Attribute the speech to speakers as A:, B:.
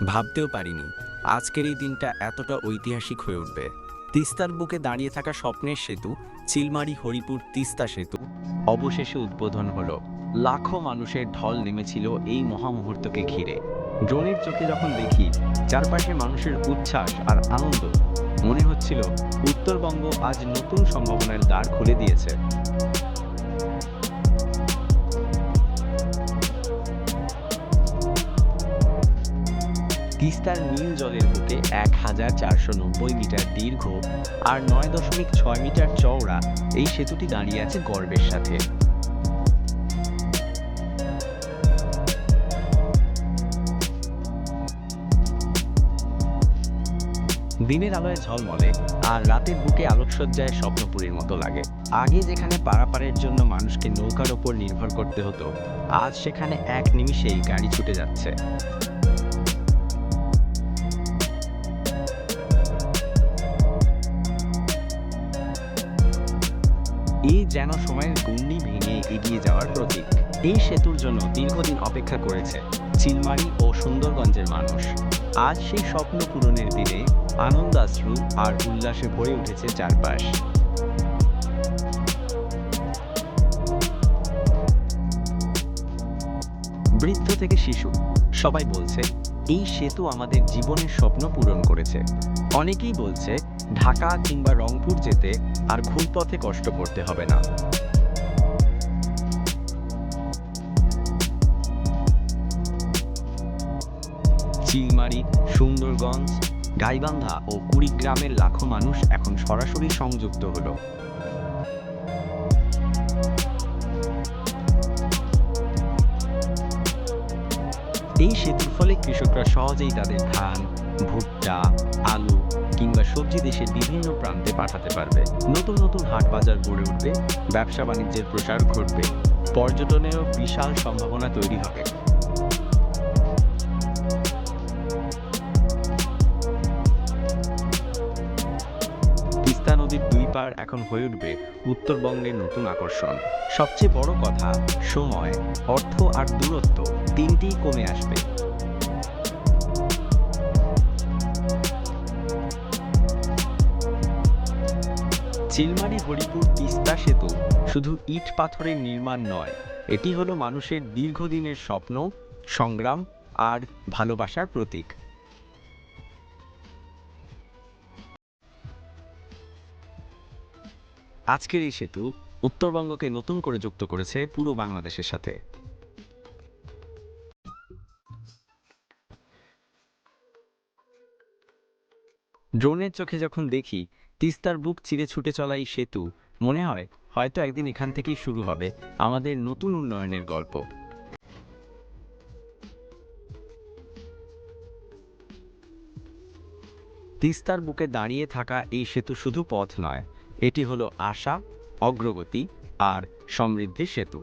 A: ভাবতেও পারিনি আজকের এই দিনটা এতটা ঐতিহাসিক হয়ে উঠবে। তিস্তার বুকে দাঁড়িয়ে থাকা স্বপ্নের সেতু চিলমারি হরিপুর তিস্তা সেতু অবশেষে উদ্বোধন হলো। লাখো মানুষের ঢল নেমেছিল এই মহামুহূর্তকে ঘিরে। ড্রোনের চোখে যখন দেখি চারপাশে মানুষের উচ্ছ্বাস আর আনন্দ, মনে হচ্ছিল উত্তরবঙ্গ আজ নতুন সম্ভাবনার দ্বার খুলে দিয়েছে। তিস্তার নীল জলের বুকে ১,৪৯০ মিটার দীর্ঘ আর ৯.৬ মিটার চওড়া এই সেতুটি দাঁড়িয়ে আছে গর্বের সাথে। দিনের আলোয় ঝলমলে আর রাতের বুকে আলোকসজ্জায় স্বপ্নপুরীর মতো লাগে। আগে যেখানে পারাপারের জন্য মানুষকে নৌকার ওপর নির্ভর করতে হতো, আজ সেখানে এক নিমিষেই গাড়ি ছুটে যাচ্ছে। এই যেন সময়ের গণ্ডি ভেঙে এগিয়ে যাওয়ার প্রতীক। এই সেতুর জন্য দীর্ঘদিন অপেক্ষা করেছে চিলমারি ও সুন্দরগঞ্জের মানুষ। আজ সেই স্বপ্ন পূরণের দিনে আনন্দাশ্রু আর উল্লাসে ভরে উঠেছে চারপাশ। বৃদ্ধ থেকে শিশু সবাই বলছে এই সেতু আমাদের জীবনের স্বপ্ন পূরণ করেছে। অনেকেই বলছে ঢাকা কিংবা রংপুর যেতে আর ঘুরপথে কষ্ট করতে হবে না। চিলমারি, সুন্দরগঞ্জ, গাইবান্ধা ও কুড়িগ্রামের লাখো মানুষ এখন সরাসরি সংযুক্ত হলো। এই সেতুর ফলে কৃষকরা সহজেই তাদের ধান, ভুট্টা, আলু কিংবা সবজি দেশের বিভিন্ন প্রান্তে পাঠাতে পারবে। নতুন নতুন হাট বাজার গড়ে উঠবে, ব্যবসা বাণিজ্যের প্রসার ঘটবে, পর্যটনেরও বিশাল সম্ভাবনা তৈরি হবে। তিস্তা নদীর দুই পার এখন হয়ে উঠবে উত্তরবঙ্গের নতুন আকর্ষণ। সবচেয়ে বড় কথা, সময়, অর্থ আর দূরত্ব তিনটিই কমে আসবে। চিলমারি হরিপুর তিস্তা সেতু শুধু ইট পাথরের নির্মাণ নয়, এটি হলো মানুষের দীর্ঘদিনের স্বপ্ন, সংগ্রাম আর ভালোবাসার প্রতীক। আজকের এই সেতু উত্তরবঙ্গকে নতুন করে যুক্ত করেছে পুরো বাংলাদেশের সাথে। ড্রোনের চোখে যখন দেখি তিস্তার বুক চিরে ছুটে চলা এই সেতু, মনে হয় হয়তো একদিন এখান থেকেই শুরু হবে আমাদের নতুন উন্নয়নের গল্প। তিস্তার বুকে দাঁড়িয়ে থাকা এই সেতু শুধু পথ নয়, এটি হলো আশা, অগ্রগতি আর সমৃদ্ধির সেতু।